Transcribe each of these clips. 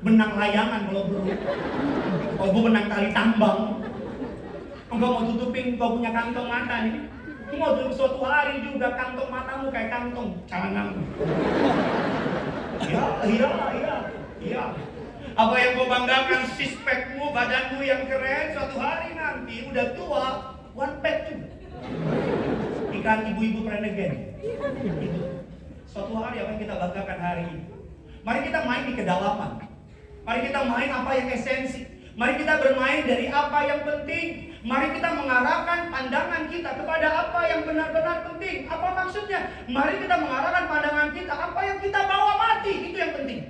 benang layangan kalau bro. Kalau gue benang tali tambang. Engkau mau tutupin kau punya kantong mata nih. Mau suatu hari juga kantong matamu kayak kantong celanamu. Iya. Apa yang kau banggakan sispekmu, badanmu yang keren, suatu hari nanti udah tua, one pack juga. Ikan ibu-ibu prenegen. Suatu hari apa yang kita banggakan hari ini. Mari kita main di kedalaman. Mari kita main apa yang esensi. Mari kita bermain dari apa yang penting. Mari kita mengarahkan pandangan kita kepada apa yang benar-benar penting. Apa maksudnya? Mari kita mengarahkan pandangan kita apa yang kita bawa mati. Itu yang penting.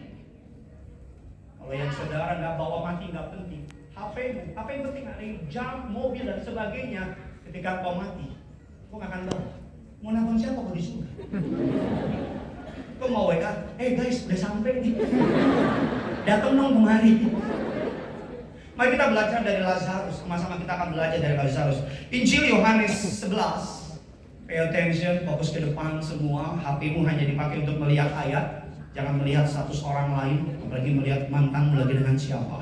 Kalau yang saudara nggak bawa mati nggak penting. HP-mu, apa yang penting? Ada yang jam, mobil dan sebagainya. Ketika kau mati, kau nggak akan bawa. Mau nonton siapa kau di surga? Kau mau WA? Guys, udah sampai nih. Datang dong kemari. Mari kita belajar dari Lazarus. Sama-sama kita akan belajar dari Lazarus. Injil Yohanes 11. Pay attention, fokus ke depan semua. HP-mu hanya dipakai untuk melihat ayat. Jangan melihat status orang lain, apalagi melihat mantanmu lagi dengan siapa.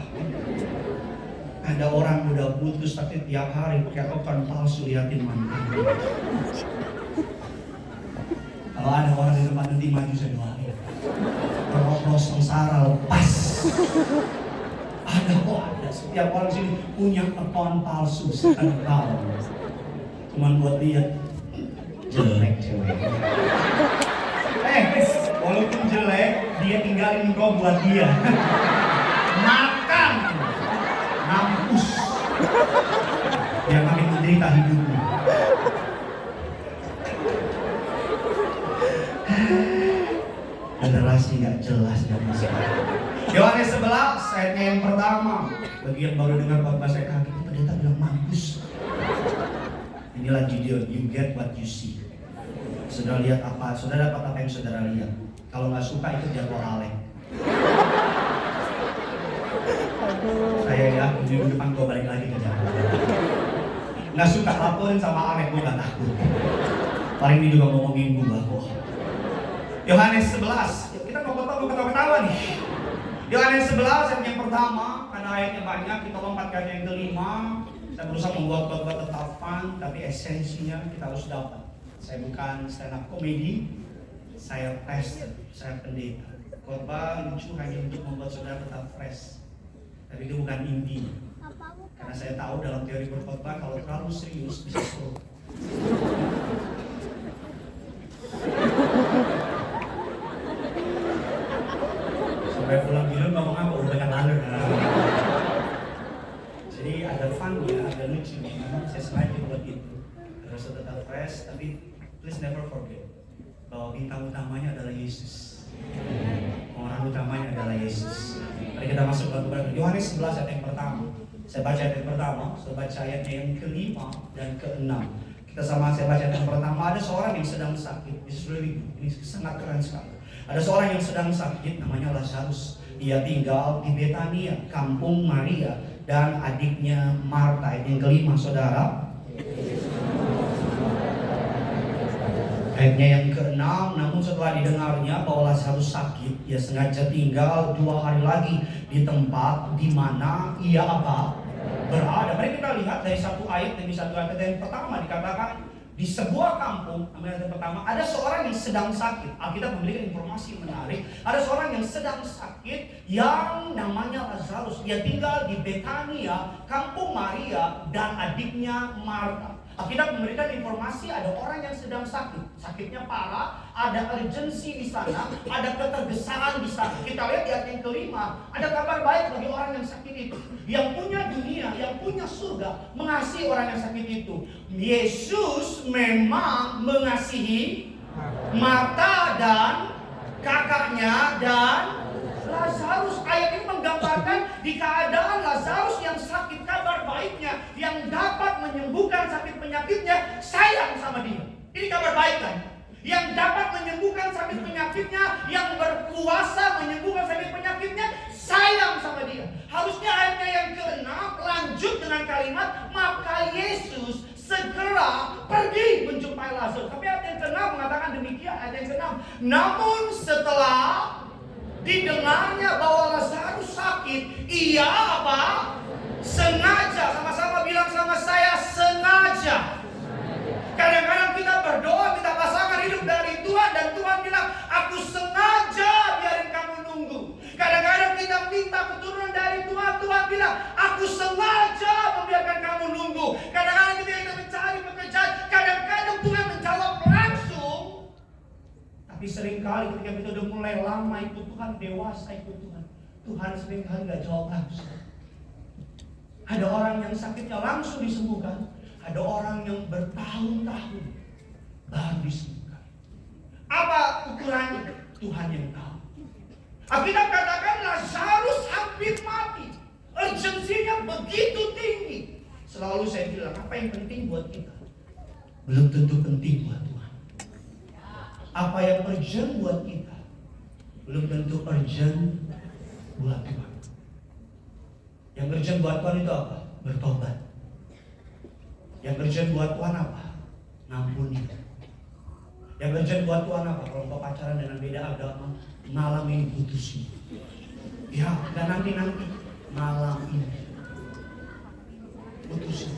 Ada orang udah putus tapi tiap hari pakai akun palsu liatin mantan. Kalau ada orang di tempat nanti maju saya doain. Roh sengsara lepas. Ada kok ada setiap orang sini punya akun palsu sekarang tahu. Cuman buat lihat jelek cewek. Walaupun jelek, dia tinggalin kau buat dia. Makan, mampus. Dia makin menderita hidupnya. Generasi gak jelas dari sekarang. Yohanes 11 ayatnya yang pertama. Bagi yang baru dengar bahasa kaki, pendeta bilang mampus. Inilah Gideon, you get what you see. Saudara lihat apa? Saudara dapat apa yang saudara lihat? Kalau nggak suka itu jadwal Alek. Saya ya, minggu depan gue balik lagi ke Jakarta. Nggak suka laporin sama Alek, gue nggak takut. Paling ini juga ngomongin gue kok. Yohanes 11, kita mau ketawa-ketawa nih. Yohanes 11 ayat yang pertama, karena ayatnya banyak, kita lompat ke ayat yang kelima. Saya berusaha membuat khotbah tetap fun, tapi esensinya kita harus dapat. Saya bukan stand up comedy, saya pastor, saya pendeta. Khotbah lucu hanya untuk membuat saudara tetap fresh. Tapi itu bukan intinya. Karena saya tahu dalam teori berkhotbah kalau terlalu serius bisa stroke. Sampai pulang bilang ngomong apa udah banyak lalu. Jadi ada fun-nya, ada lucunya. Saya sengaja buat itu. Terus tetap fresh, tapi please never forget bahwa bintang utamanya adalah Yesus. Orang utamanya adalah Yesus. Mari kita masuk ke Yohanes 11 ayat yang pertama. Saya baca ayat yang pertama, saya baca ayatnya yang kelima dan keenam. Kita sama saya baca ayat yang pertama. Ada seorang yang sedang sakit. Ini sangat keren sekali. Ada seorang yang sedang sakit, namanya Lazarus. Ia tinggal di Betania, kampung Maria dan adiknya Marta. Ayat yang kelima, saudara. Ayatnya yang keenam, namun setelah didengarnya bahwa Lazarus sakit, ia sengaja tinggal 2 hari lagi di tempat di mana ia berada. Mari kita lihat dari satu ayat demi satu ayat. Yang pertama dikatakan di sebuah kampung, yang pertama ada seorang yang sedang sakit. Alkitab memberikan informasi menarik. Ada seorang yang sedang sakit yang namanya Lazarus. Ia tinggal di Betania, kampung Maria dan adiknya Marta. Alkitab memberikan informasi ada orang yang sedang sakit. Sakitnya parah, ada urgensi di sana, ada ketergesaan di sana. Kita lihat di ayat yang kelima, ada kabar baik bagi orang yang sakit itu. Yang punya dunia, yang punya surga, mengasihi orang yang sakit itu. Yesus memang mengasihi Marta dan kakaknya dan Lazarus. Ayat ini menggambarkan di keadaan Lazarus yang sakit, kabar baiknya yang dapat menyembuhkan sakit penyakitnya sayang sama dia. Ini kabar baik kan? Yang dapat menyembuhkan sakit penyakitnya, yang berkuasa menyembuhkan sakit penyakitnya sayang sama dia. Harusnya ayatnya yang ke-6 lanjut dengan kalimat maka Yesus segera pergi menjumpai Lazarus. Tapi ayat yang ke-6 mengatakan demikian. Ayat yang ke-6, namun setelah didengarnya bahwa Lazarus sakit, Ia apa? Sengaja. Sama-sama bilang sama saya, sengaja. Kadang-kadang kita berdoa, kita pasangan hidup dari Tuhan, dan Tuhan bilang, aku sengaja biarin kamu nunggu. Kadang-kadang kita minta keturunan dari Tuhan, Tuhan bilang, aku sengaja membiarkan kamu nunggu. Kadang-kadang kita mencari pekerjaan, kadang-kadang Tuhan menjawab langsung. Tapi seringkali ketika kita udah mulai lama ikut Tuhan, dewasa ikut Tuhan, Tuhan seringkali gak jawab langsung. Ada orang yang sakitnya langsung disembuhkan, ada orang yang bertahun-tahun baru disembuhkan. Apa ukurannya? Tuhan yang tahu. Alkitab katakan Lazarus hampir mati. Urgensinya begitu tinggi. Selalu saya bilang, apa yang penting buat kita belum tentu penting buat Tuhan. Apa yang urgent buat kita belum tentu urgent buat Tuhan. Yang urgent buat Tuhan itu apa? Bertobat. Yang urgent buat Tuhan apa? Ngampuni. Yang urgent buat Tuhan apa? Kalau engkau pacaran dengan beda agama, malam ini putusin. Ya, dan nanti malam ini putusin.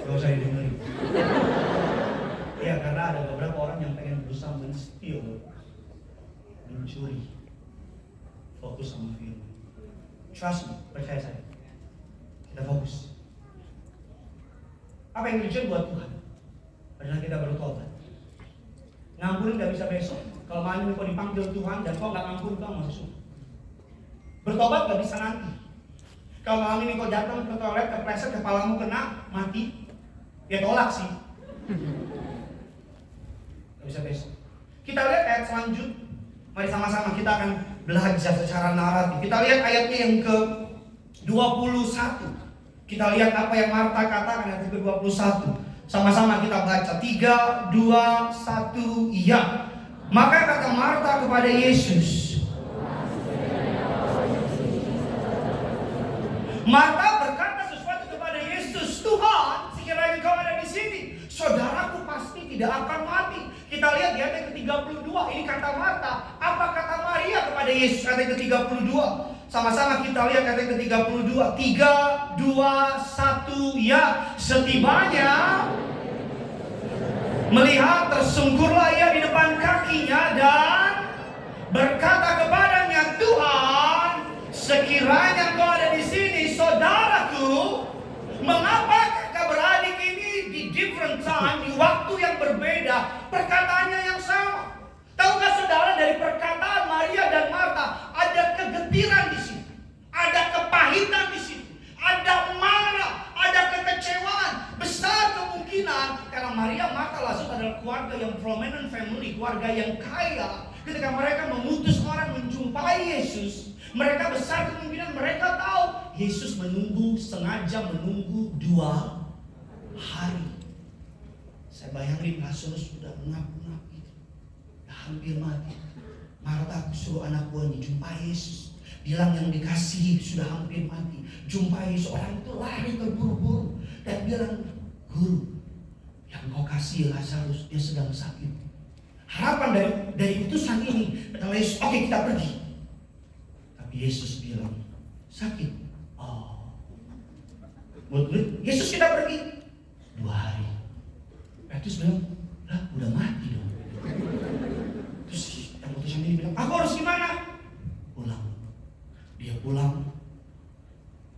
Gak usah didengerin. Ya, karena ada beberapa orang yang pengen berusaha men-steal, mencuri fokus sama firman. Trust me, percaya saya. Kita fokus. Apa yang urgent buat Tuhan adalah kita bertobat. Ngampuni gak bisa besok. Kalau malam kau dipanggil Tuhan dan kau gak ngampuni, kau masuk surga. Bertobat gak bisa nanti. Kalau malam ini kau datang ke toilet, kepleset, kepalamu kena, mati, ya tolak sih. Gak bisa besok. Kita lihat ayat selanjutnya. Mari sama-sama kita akan belajar secara naratif. Kita lihat ayatnya yang ke-21. Kita lihat apa yang Marta katakan ayat ke-21. Sama-sama kita baca. 3, 2, 1, iya. Maka kata Marta kepada Yesus. Marta berkata sesuatu kepada Yesus. Tuhan, sekiranya kau ada di sini, saudaraku pasti tidak akan mati. Kita lihat di ayat ke-32. Ini kata Marta. Apa kata Maria kepada Yesus? Ayat ke-32. Sama-sama kita lihat ayat ke-32. 3, 2, 1, ya. Setibanya melihat, tersungkurlah ia di depan kakinya dan berkata kepadanya, Tuhan, sekiranya kau ada di sini, saudaraku, mengapa kakak beradik ini di different time, di waktu yang berbeda, perkataannya yang sama? Tahukah saudara, dari perkataan Maria dan Marta ada kegetiran di situ, ada kepahitan di situ, ada marah, ada kekecewaan. Besar kemungkinan karena Maria, Marta, Lazarus adalah keluarga yang prominent family, keluarga yang kaya. Ketika mereka memutus orang menjumpai Yesus, mereka besar kemungkinan mereka tahu Yesus sengaja menunggu 2 hari. Saya bayangin Lazarus sudah ngap-ngap gitu, hampir mati. Marta, aku suruh anak buahnya jumpai Yesus, bilang yang dikasihi sudah hampir mati. Jumpai seorang itu lari terburu-buru dan bilang, Guru, yang kau kasih Lazarus, dia sedang sakit. Harapan dari utusan ini adalah Yesus, oke, kita pergi. Tapi Yesus bilang, sakit. Oh, murid Yesus, kita pergi. 2 hari. Petrus bilang, lah udah mati dong. Terus yang utusan ini bilang, aku harus gimana? Pulang. Dia pulang.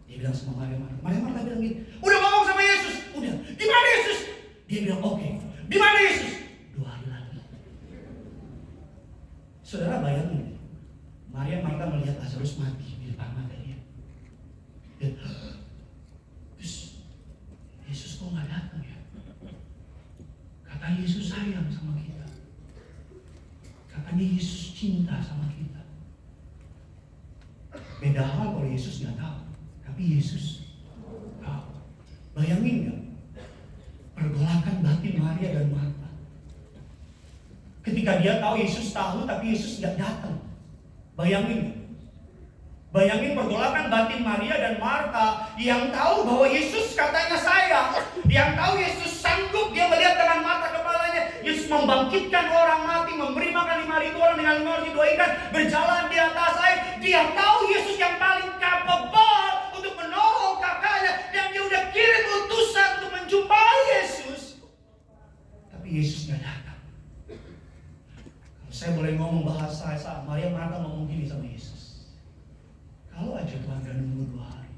Dia bilang sama Maria Marta bilang gini, udah ngomong sama Yesus? Udah. Di mana Yesus? Dia bilang, oke. Di mana Yesus? 2 hari lagi. Saudara bayangin, Maria Marta melihat Lazarus mati di depan mata dia. Terus Yesus kok nggak datang ya? Kata Yesus sayang sama kita. Katanya Yesus cinta sama kita. Beda hal kalau Yesus nggak tahu, tapi Yesus tahu. Bayangin nggak pergolakan batin Maria dan Marta ketika dia tahu Yesus tahu, tapi Yesus nggak datang. Bayangin pergolakan batin Maria dan Marta yang tahu bahwa Yesus katanya sayang, yang tahu Yesus sanggup, dia melihat dengan mata kepalanya Yesus membangkitkan orang mati, memberi makan 5.000 orang dengan 5 roti 2 ikan, berjalan di atas air. Dia tahu Yesus yang paling capable untuk menolong kakaknya, dan dia udah kirim utusan untuk menjumpai Yesus. Tapi Yesus nggak datang. Kalau saya boleh ngomong bahasa saat Maria Marta ngomong gini sama Yesus, kalau aja Tuhan gak nunggu 2 hari,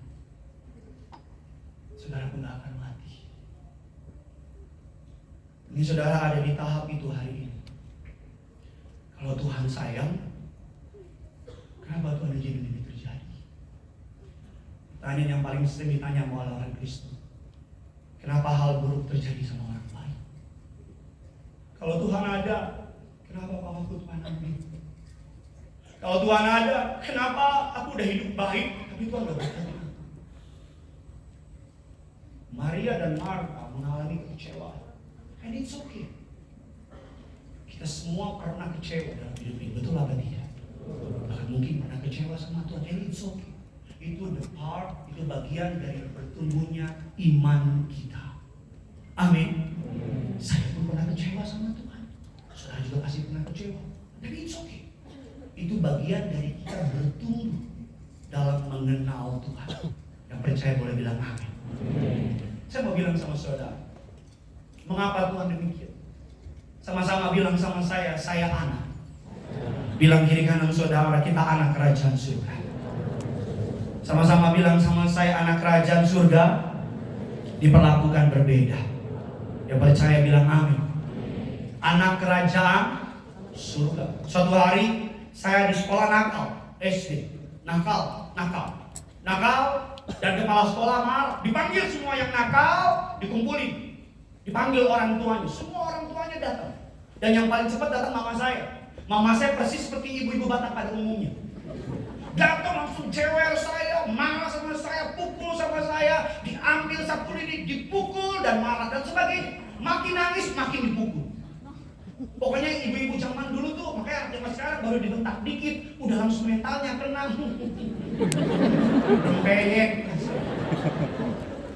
saudara pun gak akan mati. Ini saudara ada di tahap itu hari ini. Kalau Tuhan sayang, kenapa Tuhan izinin ini terjadi? Tanya yang paling sering ditanya oleh orang Kristen, kenapa hal buruk terjadi sama orang baik? Kalau Tuhan ada, kenapa papaku Tuhan ambil? Kalau Tuhan ada, kenapa aku udah hidup baik, tapi Tuhan gak berkati aku? Maria dan Marta mengalami kekecewaan. And it's okay. Kita semua pernah kecewa dalam hidup ini, betul apa tidak? Bahkan mungkin pernah kecewa sama Tuhan, and it's okay. Itu the part, itu bagian dari bertumbuhnya iman kita. Amin. Saya pun pernah kecewa sama Tuhan. Saudara juga pasti pernah kecewa, tapi it's okay. Itu bagian dari kita bertumbuh dalam mengenal Tuhan. Yang percaya boleh bilang amin. Saya mau bilang sama saudara, mengapa Tuhan demikian? Sama-sama bilang sama saya anak. Bilang kiri kanan saudara, kita anak kerajaan surga. Sama-sama bilang sama saya, anak kerajaan surga diperlakukan berbeda. Yang percaya bilang amin. Anak kerajaan surga. Suatu hari saya di sekolah nakal, SD, nakal, dan kepala sekolah marah. Dipanggil semua yang nakal, dikumpulin. Dipanggil orang tuanya, semua orang tuanya datang. Dan yang paling cepat datang mama saya. Mama saya persis seperti ibu-ibu Batak pada umumnya. Datang langsung cewek saya, marah sama saya, pukul sama saya, diambil sapu lidi, dipukul dan marah dan sebagainya. Makin nangis, makin dipukul. Pokoknya ibu-ibu zaman dulu tuh, makanya zaman sekarang baru dibentak dikit, udah langsung mentalnya kena. Peyek.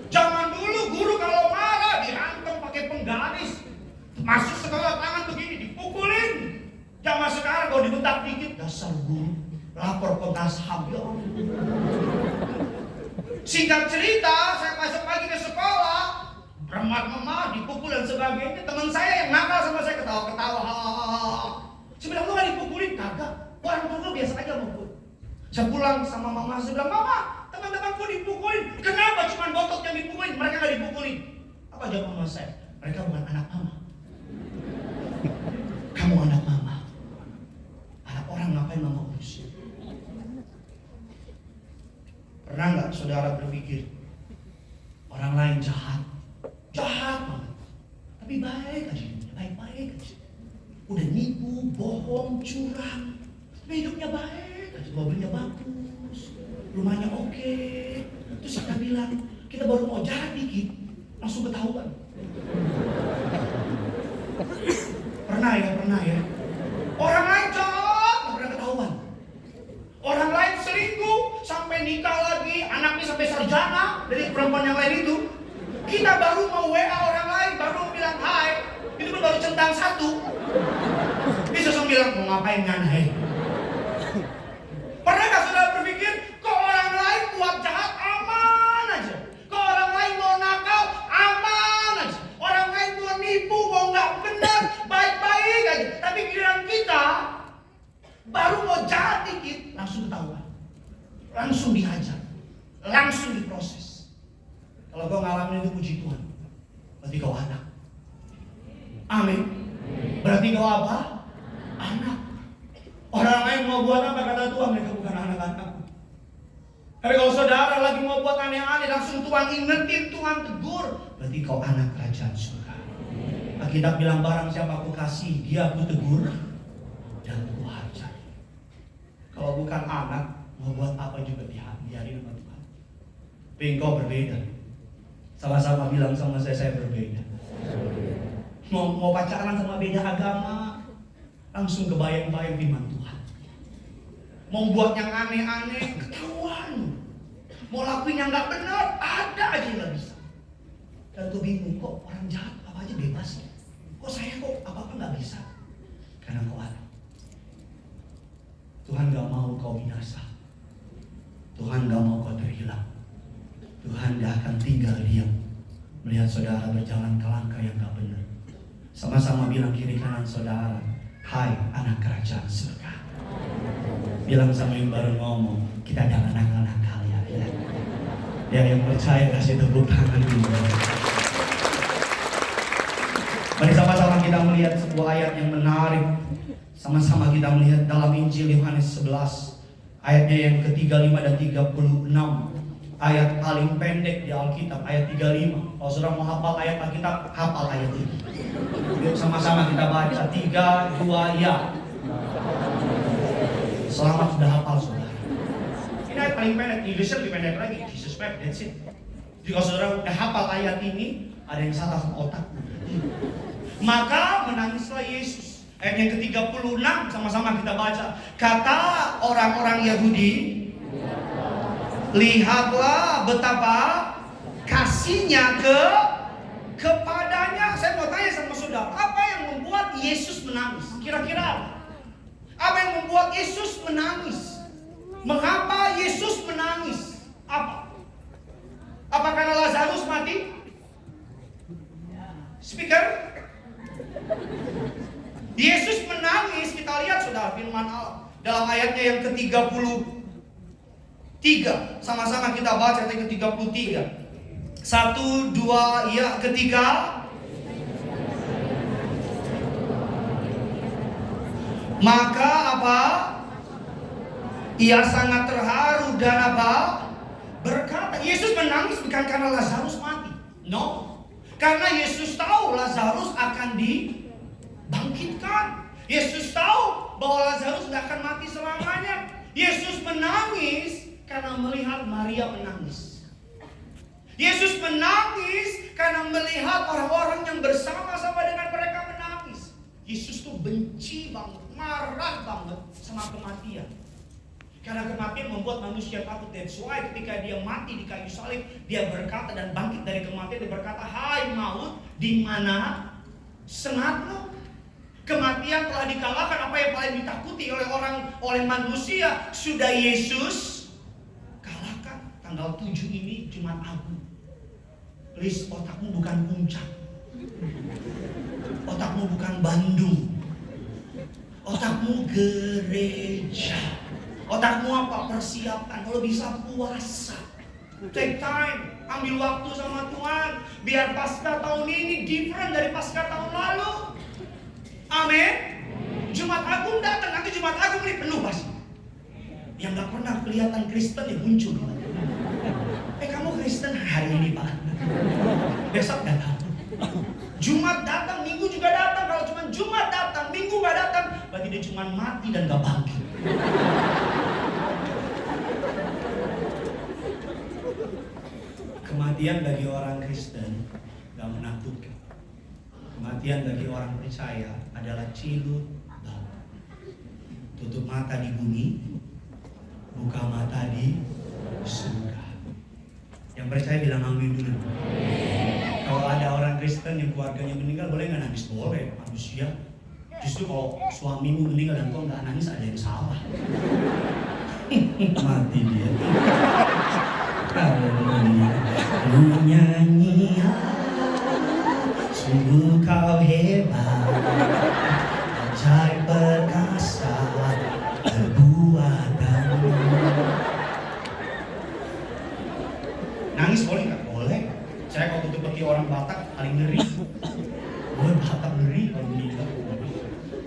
Zaman dulu guru kalau marah dihantam pakai penggaris, masuk sekolah tangan begini dipukulin. Zaman sekarang kalau dibentak dikit, dasar guru, lapor Komnas HAM. Singkat cerita, saya masuk pagi ke sekolah, remah-remah, dipukul dan sebagainya. Teman saya yang nakal sama saya ketawa-ketawa. Saya bilang, lu gak dipukulin? Kagak. Orang tua biasa aja mukul. Saya pulang sama mama, saya bilang, mama, teman-temanku dipukulin. Kenapa cuma botok yang dipukulin? Mereka gak dipukulin. Apa jawab mama saya? Mereka bukan anak mama. Kamu anak mama. Anak orang ngapain mama urus? Pernah gak saudara berpikir orang lain jahat banget, tapi baik aja, baik-baik aja. Udah nipu, bohong, curang, tapi hidupnya baik aja, mobilnya bagus, rumahnya oke. Terus kita bilang, kita baru mau jahat dikit, langsung ketahuan. Pernah ya. Orang lain jahat, gak pernah ketahuan. Orang lain selingkuh, sampai nikah lagi, anaknya sampai sarjana dari perempuan yang lain itu. Kita baru mau WA orang lain, baru bilang hai, itu pun baru centang 1. Dia langsung bilang, mau ngapain kan hai? Pernah gak saudara berpikir, kok orang lain buat jahat aman aja, kok orang lain mau nakal aman aja, orang lain mau nipu, mau gak benar, baik-baik aja. Tapi giliran kita baru mau jahat dikit, langsung ketahuan, langsung dihajar, langsung diproses. Kalau kau ngalamin itu, puji Tuhan, berarti kau anak. Amin. Berarti kau apa? Anak. Orang lain mau buat apa kata Tuhan, mereka bukan anak-anak. Tapi kalau saudara lagi mau buat aneh-aneh, langsung Tuhan ingetin, Tuhan tegur, berarti kau anak kerajaan surga. Alkitab bilang, barang siapa aku kasih, dia aku tegur dan aku hajar. Kalau bukan anak, mau buat apa juga biarin sama Tuhan. Tapi engkau berbeda. Sama-sama bilang sama saya berbeda. Mau pacaran sama beda agama, langsung kebayang-bayang firman Tuhan. Mau buat yang aneh-aneh, ketahuan. Mau lakuin yang gak benar, ada aja yang gak bisa. Dan tuh bingung, kok orang jahat apa aja bebas? Kok saya kok apa-apa gak bisa? Karena kau ada. Tuhan gak mau kau binasa. Tuhan gak mau kau terhilang. Tuhan gak akan tinggal diam melihat saudara berjalan ke langkah yang gak benar. Sama-sama bilang kiri kanan saudara, hai anak kerajaan surga. Bilang sama yang baru ngomong, kita jangan nakal-nakal ya. Yang percaya kasih tepuk tangan dulu. Mari sama-sama kita melihat sebuah ayat yang menarik. Sama-sama kita melihat dalam Injil Yohanes 11 ayatnya yang ke-35 dan 36. Ayat paling pendek di Alkitab, ayat 35. Kalau saudara mau hafal ayat Alkitab, hafal ayat ini. Yuk sama-sama kita baca 3, 2, ya. Selamat sudah hafal saudara. Ini ayat paling pendek, Inggrisnya lebih pendek lagi. Jesus wept, that's it. Jadi kalau saudara udah hafal ayat ini, ada yang salah sama otak. Maka menangislah Yesus. Ayat yang ke-36 sama-sama kita baca. Kata orang-orang Yahudi, lihatlah betapa kasihnya kepadanya. Saya mau tanya sama saudara, apa yang membuat Yesus menangis? Kira-kira apa yang membuat Yesus menangis? Mengapa Yesus menangis? Apa? Apa karena Lazarus mati? Speaker? Yesus menangis, kita lihat saudara firman Allah dalam ayatnya yang ke-33. Sama-sama kita baca ayat ke-33. 1, 2, ya, ketiga. Maka apa? Ia sangat terharu dan apa? Berkata, Yesus menangis bukan karena Lazarus mati. No. Karena Yesus tahu Lazarus akan dibangkitkan. Yesus tahu bahwa Lazarus tidak akan mati selamanya. Yesus menangis karena melihat Maria menangis. Yesus menangis karena melihat orang-orang yang bersama-sama dengan mereka menangis. Yesus tuh benci banget, marah banget sama kematian. Karena kematian membuat manusia takut. That's why ketika dia mati di kayu salib, dia berkata dan bangkit dari kematian, dia berkata, hai maut, di mana sengatmu? Kematian telah dikalahkan. Apa yang paling ditakuti oleh manusia sudah Yesus kalahkan. Tanggal 7 ini Jumat Agung. Please, otakmu bukan puncak. Otakmu bukan Bandung. Otakmu gereja. Otakmu apa? Persiapkan. Kalau bisa puasa. Take time. Ambil waktu sama Tuhan. Biar Paskah tahun ini different dari Paskah tahun lalu. Amin. Jumat Agung datang. Nanti Jumat Agung ini penuh pasti. Yang gak pernah kelihatan Kristen yang muncul. Kamu Kristen hari ini Pak. Besok datang. Jumat datang, Minggu juga datang. Kalau cuma Jumat datang, Minggu gak datang, berarti dia cuma mati dan gak bangkit. Kematian bagi orang Kristen gak menakutkan. Kematian bagi orang percaya adalah cilut bau. Tutup mata di bumi, buka mata di surga. Yang percaya bilang amin dulu. Kalau ada orang Kristen yang keluarganya meninggal, boleh nggak nangis? Boleh, manusia. Justru kalau suamimu meninggal dan kau nggak nangis, ada yang salah. Mati dia. Lu nyanyi, sungguh kau hebat, ajaib perkasa perbuatanmu. Nangis boleh nggak? Boleh. Saya kalau ketemu orang Batak paling ngeri. Gue Batak ngeri kalau meninggal.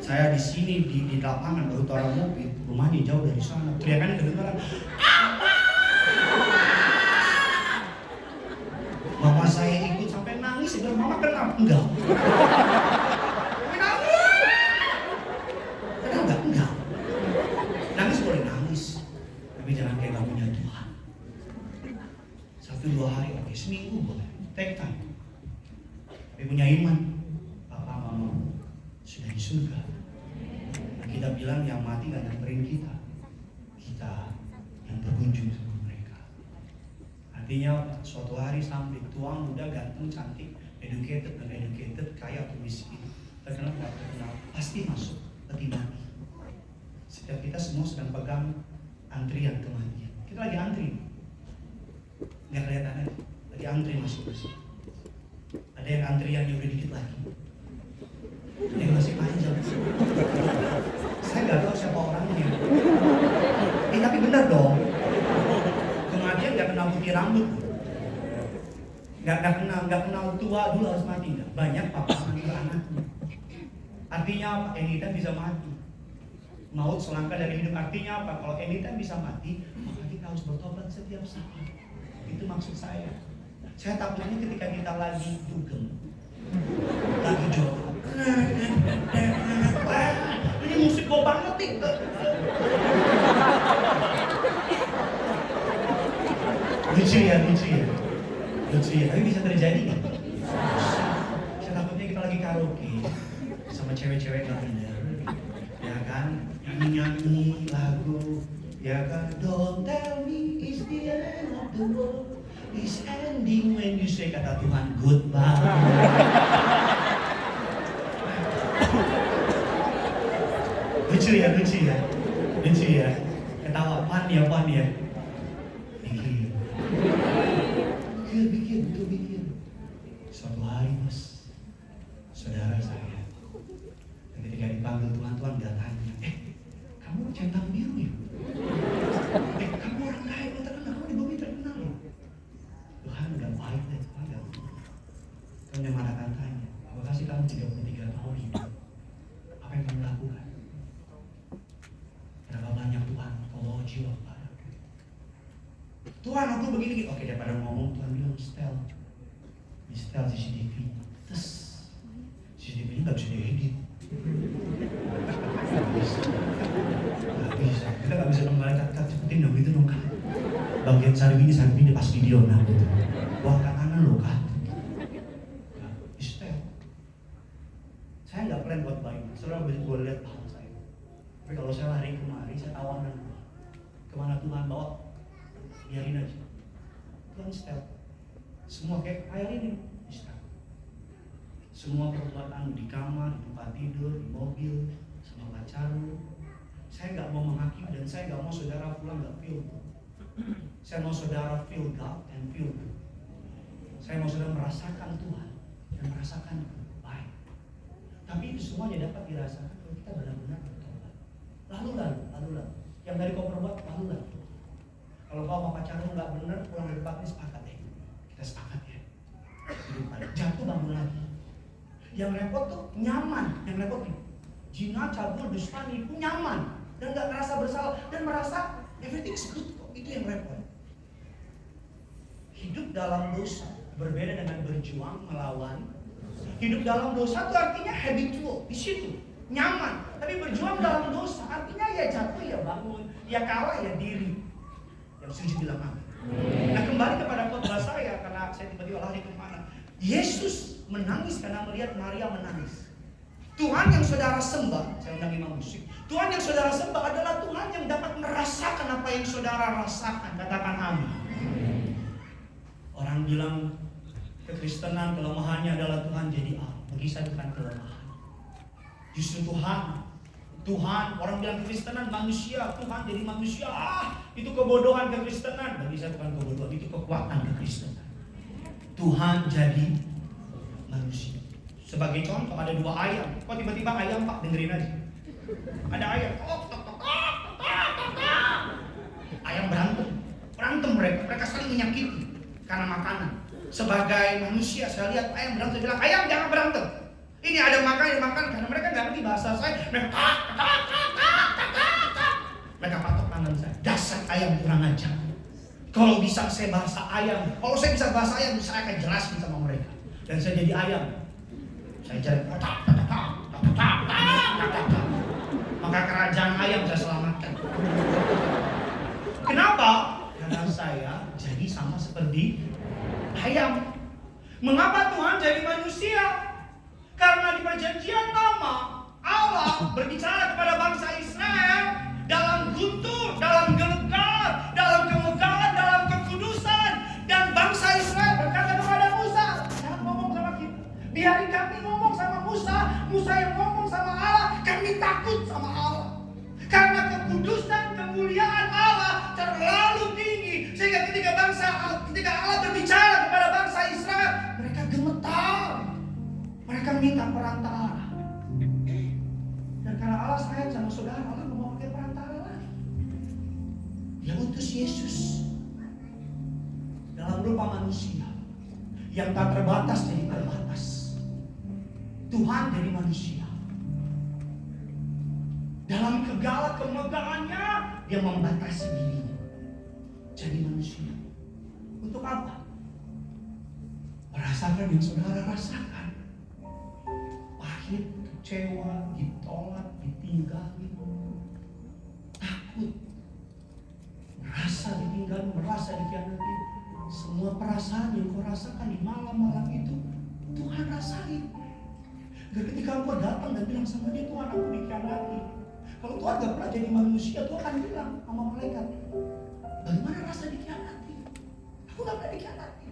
Saya di sini di lapangan baru taruh mobil, rumahnya jauh dari sana. Teriakannya kedengaran. Mama saya ikut sampai nangis. Saya bilang, Mama kenapa? Enggak. Kenapa? Enggak. Nangis boleh nangis, tapi jangan kayak gak punya Tuhan. 1-2 hari, oke, seminggu boleh. Take time. Tapi punya iman. Papa mama sudah di surga. Kita bilang yang mati gak nyamperin kita. Kita yang berkunjung sama mereka. Artinya suatu hari sampai tua, muda, ganteng, cantik, educated, uneducated, kaya atau miskin, terkenal atau terkenal, pasti masuk peti mati. Setiap kita semua sedang pegang antrian kematian. Kita lagi antri. Nggak kelihatan aja. Lagi antri masuk. Ada yang antriannya udah dikit lagi. Yang masih panjang. Saya nggak tahu siapa orangnya. Tapi benar dong. Kematian nggak kenal putih rambut. Nggak kenal tua dulu harus mati. Nggak. Banyak papasan anaknya. Artinya apa? Anytime bisa mati. Maut selangkah dari hidup. Artinya apa? Kalau anytime bisa mati, maka kita harus bertobat setiap saat. Itu maksud saya. Saya takutnya ketika kita lagi dugem, lagi joget, ini musik gue banget nih. Lucu ya. Tapi bisa terjadi nggak? Saya takutnya kita lagi karaoke sama cewek-cewek nggak bener, ya kan? Nyanyi lagu, ya kan? Don't tell me it's the end of the world. It's ending when you say kata Tuhan goodbye. Lucu ya. Ketawa, pan ya. Bikin. Suatu hari mas, saudara saya, ketika dipanggil Tuhan nggak tanya, kamu centang biru ya? Kamu orang kaya, kamu di bumi terkenal ya? Tuhan udah baik deh, Tuhan udah baik. Tuhan yang mana katanya, aku kasih kamu 33 tahun hidup. Apa yang kamu lakukan? Berapa banyak Tuhan kau bawa jiwa padaku? Tuhan aku begini. Oke, daripada ngomong, Tuhan bilang di setel CCTV. Terus CCTV-nya gak bisa diedit. Gak bisa. Kita gak bisa kembali kata cepetin dong itu dong kan. Bagian sarwi pas video nah gitu. Wah kanan lo kan. Di setel. Saya gak plan buat baik. Setelah gue lihat paham saya. Tapi kalau saya lari kemari, saya tawanan kemana Tuhan bawa, biarin aja. Tuhan setel. Semua kayak ini setel. Semua perbuatan di kamar, di tempat tidur, di mobil, sama pacar lu. Saya nggak mau menghakimi dan saya nggak mau saudara pulang nggak feel. Saya mau saudara feel God and feel good. Saya mau saudara merasakan Tuhan dan merasakan baik. Tapi itu semuanya dapat dirasakan kalau kita benar-benar bertobat. Lalu. Yang dari kau perbuat lalu. Kalau kau sama pacar lu nggak benar, pulang dari tempat ini sepakat deh. Kita sepakat ya. Jatuh bangun lagi. Yang repot tuh nyaman, yang repot nih. Zina, cabul, dusta, nipu nyaman dan nggak merasa bersalah dan merasa everything is good kok. Itu yang repot. Hidup dalam dosa berbeda dengan berjuang melawan. Hidup dalam dosa itu artinya habitual di situ, nyaman. Tapi berjuang dalam dosa artinya ya jatuh ya bangun, ya kalah ya diri. Yang setuju bilang amin. Nah kembali kepada khotbah saya karena saya tiba-tiba lari kemana. Yesus menangis karena melihat Maria menangis. Tuhan yang saudara sembah, saya undang imam musik. Tuhan yang saudara sembah adalah Tuhan yang dapat merasakan apa yang saudara rasakan. Katakan amin. Orang bilang kekristenan kelemahannya adalah Tuhan jadi Allah. Bagi saya bukan kelemahan. Justru Tuhan, orang bilang kekristenan manusia, Tuhan jadi manusia. Itu kebodohan kekristenan. Bagi saya bukan kebodohan, itu kekuatan kekristenan. Tuhan jadi manusia. Sebagai contoh ada 2 ayam. Kok tiba-tiba ayam Pak dengerin aja. Ada ayam. Ayam berantem mereka saling menyakiti karena makanan. Sebagai manusia saya lihat ayam berantem, bilang ayam jangan berantem. Ini ada makan karena mereka nggak ngerti bahasa saya. Mereka patok tangan saya. Dasar ayam kurang ajar. Kalau bisa saya bahasa ayam, kalau saya bisa bahasa ayam, saya akan jelasin sama mereka. Dan saya jadi ayam. Saya cari maka kerajaan ayam saya selamatkan. Kenapa? Karena saya jadi sama seperti ayam. Mengapa Tuhan jadi manusia? Karena di perjanjian lama Allah berbicara kepada bangsa Israel dalam guntur, dalam gelegar, dalam kemegahan, dalam kekudusan. Dan bangsa Israel berkata kepada Musa, jangan ngomong sama kita, biarin kami ngomong sama Musa. Musa yang ngomong sama Allah, kami takut sama Allah. Karena kekudusan, kemuliaan Allah terlalu tinggi minta perantara. Dan karena Allah sayang sama saudara, Allah nggak mau pakai perantara lagi. Dia utus Yesus dalam rupa manusia yang tak terbatas jadi terbatas. Tuhan jadi manusia. Dalam segala kemegahannya, dia membatasi dirinya jadi manusia. Untuk apa? Merasakan yang saudara rasakan. Pahit, kecewa, ditolak, ditinggali, takut, merasa ditinggali, merasa dikhianati. Semua perasaan yang kau rasakan di malam-malam itu, Tuhan rasain. Dan ketika kau datang dan bilang sama dia, Tuhan aku dikhianati. Kalau Tuhan gak pernah jadi manusia, Tuhan akan bilang sama malaikat, bagaimana rasa dikhianati? Aku gak pernah dikhianati.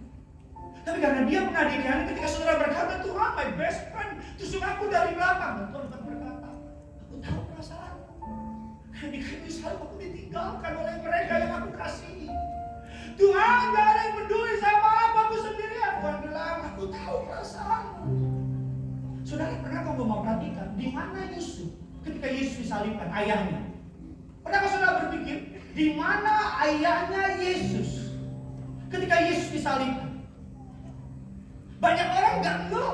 Tapi karena dia pernah dikhianati, ketika saudara berkata, Tuhan my best friend, tusuk aku dari belakang. Dan Tuhan akan berkata, aku tahu perasaan. Di kayu salib aku ditinggalkan oleh mereka yang aku kasihi. Tuhan gak ada yang peduli sama aku sendirian. Tuhan bilang, aku tahu perasaanmu. Saudara pernah kamu memperhatikan di mana Yusuf ketika Yesus disalibkan, ayahnya? Pernahkah saudara berpikir di mana ayahnya Yesus ketika Yesus disalibkan? Banyak orang nggak tahu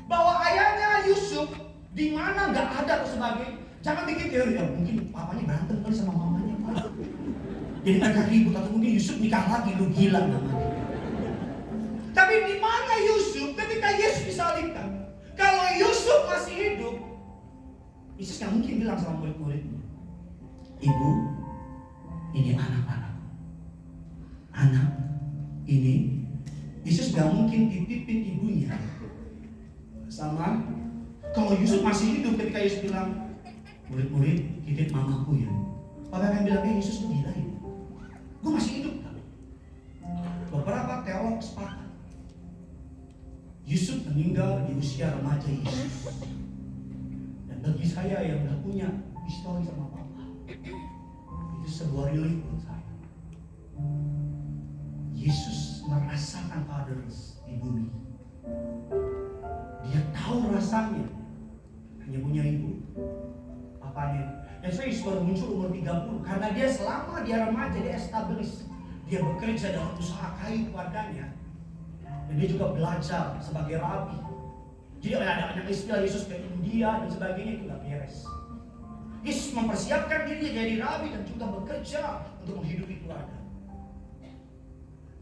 bahwa ayahnya Yusuf di mana nggak ada atau sebagainya. Jangan bikin teori, ya mungkin papanya berantem kali sama mamanya, Pak. Jadi mereka ribut atau mungkin Yusuf nikah lagi, lu gila namanya. Tapi di mana Yusuf ketika Yesus disalibkan? Kalau Yusuf masih hidup, Yesus nggak mungkin bilang sama murid-muridnya, Ibu, ini anak-anak. Anak ini, Yesus nggak mungkin titipin ibunya. Sama, kalau Yusuf masih hidup ketika Yesus bilang, murid-murid titip mamaku ya. Papa akan bilang, Yesus tuh gila ya. Gue masih hidup kan? Beberapa teolog sepakat Yusuf meninggal di usia remaja Yesus. Dan bagi saya yang gak punya histori sama Papa, itu sebuah relief buat saya. Yesus merasakan fathers di bumi. Dia tahu rasanya hanya punya ibu, papanya. Dan saya baru muncul umur 30 karena dia selama dia remaja dia established. Dia bekerja dalam usaha kayu keluarganya. Dan dia juga belajar sebagai rabi. Jadi ada istilah Yesus ke India dan sebagainya itu gak beres. Yesus mempersiapkan dirinya jadi rabi dan juga bekerja untuk menghidupi keluarga.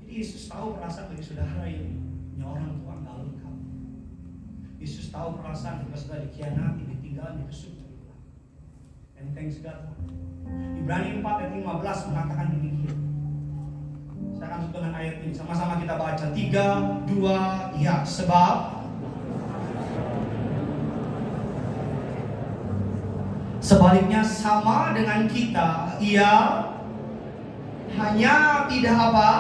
Jadi Yesus tahu perasaan bagi saudara yang punya orang tua gak lengkap. Yesus tahu perasaan ketika saudara dikhianati, ditinggal, ditusuk. And thanks God. Ibrani 4 ayat 15 mengatakan demikian. Saya akan tutup dengan ayat ini. Sama-sama kita baca. 3, 2, ya. Sebab sebaliknya sama dengan kita, ia hanya tidak apa?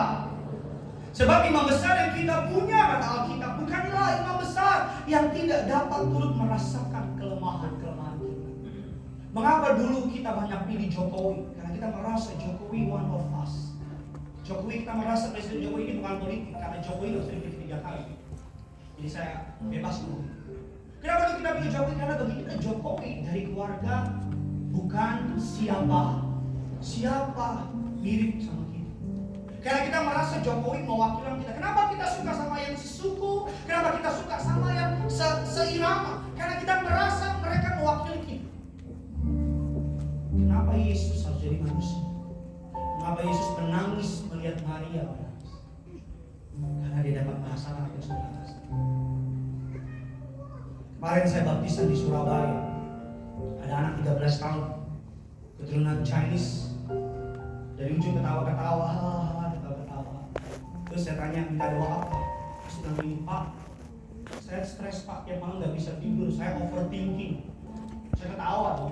Sebab imam besar yang kita punya, kata Alkitab, bukanlah imam besar yang tidak dapat turut merasakan kelemahan-kelemahan kita. Mengapa dulu kita banyak pilih Jokowi? Karena kita merasa Jokowi one of us. Jokowi, kita merasa Presiden Jokowi ini bukan politik, karena Jokowi nggak bisa dipilih 3 kali. Jadi saya bebas dulu. Kenapa kita pilih Jokowi? Karena bagi kita Jokowi dari keluarga bukan siapa mirip sama kita. Karena kita merasa Jokowi mewakili kita. Kenapa kita suka sama yang sesuku? Kenapa kita suka sama yang seirama? Karena kita merasa mereka mewakili kita. Kenapa Yesus harus jadi manusia? Mengapa Yesus menangis melihat Maria menangis? Karena dia dapat merasakan apa yang sudah rasakan. Kemarin saya baptisan di Surabaya. Ada anak 13 tahun, keturunan Chinese. Dari ujung ketawa-ketawa. Terus saya tanya, minta doa apa? Terus dia bilang, Pak, saya stres Pak, tiap malam gak bisa tidur. Saya overthinking. Saya ketawa tuh.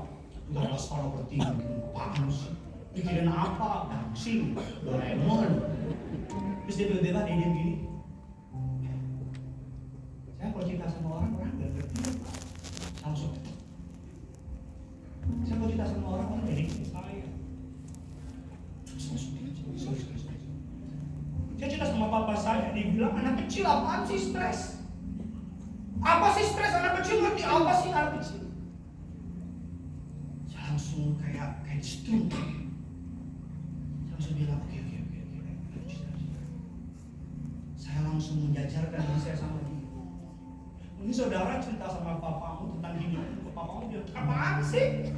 Udah jelas kalau overthinking. Apaan sih? Pikirin apa? Dancing, Doraemon. Terus dia tiba-tiba dia diam gini. Saya kalau cerita sama orang gak ngerti. Langsung. Saya kalau cerita sama orang jadi saya. Saya cerita sama papa saya, dia bilang anak kecil apaan sih stres? Apa sih stres anak kecil? Ngerti apa sih anak kecil? Saya langsung kayak strum. Saya langsung bilang oke. Saya langsung menjajarkan diri saya sama dia. Mungkin saudara cerita sama papamu tentang hidupmu, papamu bilang apaan sih?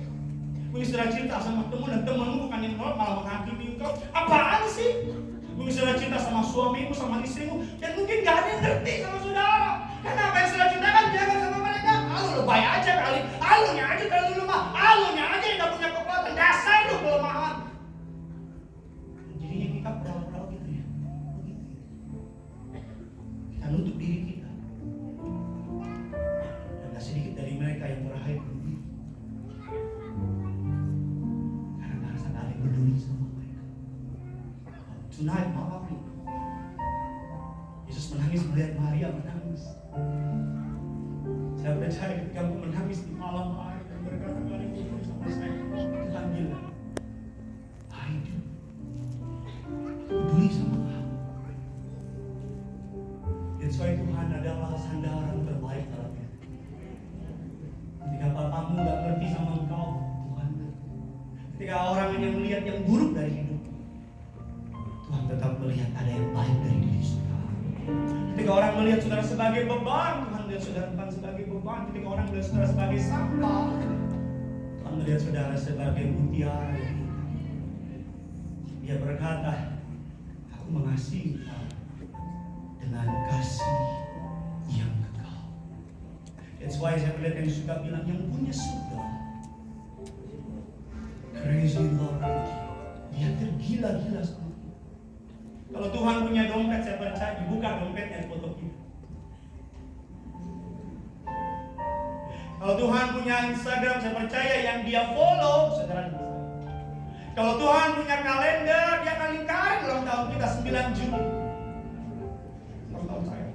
Mungkin saudara cerita sama teman dan temanmu bukan yang malah menghakimi engkau. Apaan sih? Mungkin saudara cinta sama suamimu, sama istrimu, dan mungkin gak ada yang ngerti sama saudara. Karena apa yang saudara cintakan jangan sama mereka. Alu lebay aja kali, alunya aja terlalu lemah, alunya aja yang gak punya kekuatan, dasar itu kelemahan. Jadinya kita pura-pura gitu ya. Kita nutup diri kita. Dan gak sedikit dari mereka yang berakhir begitu. Karena merasa gak ada yang peduli sama mereka. Tonight, Mama, Yesus menangis melihat Maria menangis. Saya percaya ketika kamu menangis di malam hari dan berkata kali ini sama saya, Tuhan bilang, I do. Peduli sama kamu. That's why Tuhan adalah sandaran terbaik dalam hidup. Ketika papamu gak ngerti sama engkau, Tuhan ngerti. Ketika orang yang melihat yang buruk dari hidup, Tuhan tetap melihat ada yang baik dari diri saudara. Ketika orang melihat saudara sebagai beban, Tuhan melihat saudara bukan sebagai beban. Ketika orang melihat saudara sebagai sampah, Tuhan melihat saudara sebagai mutiara. Dia berkata, aku mengasihi engkau dengan kasih yang kekal. That's why saya melihat yang suka bilang, yang punya surga, crazy love, dia tergila-gila sama. Kalau Tuhan punya dompet, saya percaya dibuka dompetnya foto kita. Kalau Tuhan punya Instagram, saya percaya yang dia follow saudara bisa. Kalau Tuhan punya kalender, dia akan lingkarin ulang tahun kita 9 Juni. Ulang tahun saya.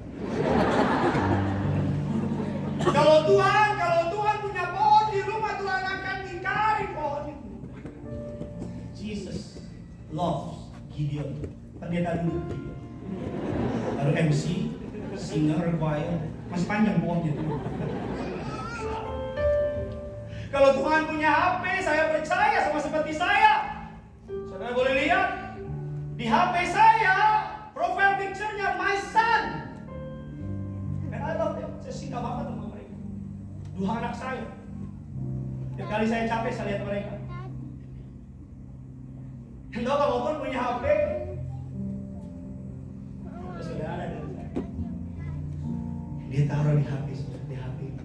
Kalau Tuhan punya pohon di rumah, Tuhan akan lingkarin pohon itu. Jesus loves Gideon. Pendeta dulu, baru MC, singer, choir, masih panjang pohonnya. Kalau Tuhan punya HP, saya percaya sama seperti saya. Saudara boleh lihat di HP saya, profile picture-nya my son. And I love them. Saya cinta banget sama mereka. 2 anak saya. Setiap kali saya capek, saya lihat mereka. Dan kalau Tuhan punya HP, saudara dan saya, dia taruh di HP, seperti HP.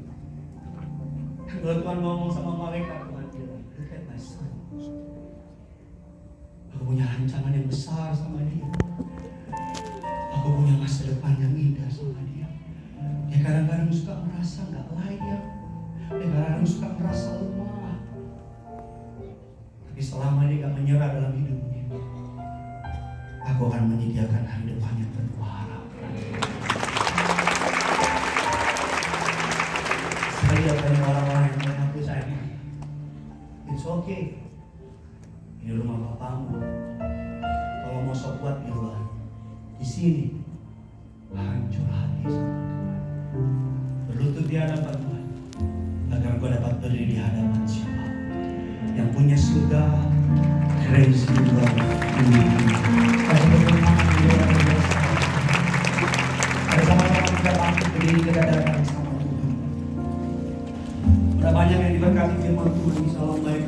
Kalau Tuhan ngomong sama malaikat, Tuhan bilang, look at my son. Aku punya rancangan yang besar sama dia. Aku punya masa depan yang indah sama dia. Dia kadang-kadang suka merasa gak layak. Dia kadang-kadang suka merasa lemah. Tapi selama dia gak menyerah dalam hidupnya, aku akan menyediakan hari depan yang penuh harapan. Saya lihat banyak orang-orang yang mengaku saya, it's okay. Ini rumah papamu. Kalau mau sok kuat di luar, di sini hancur hati sama Tuhan. Berlutut di hadapan Tuhan, agar kau dapat berdiri di hadapan siapa yang punya surga, crazy love. Ada sama-sama kita bangkit berdiri, kita datang sama Tuhan. Ada banyak yang diberkati firman Tuhan di dalam baik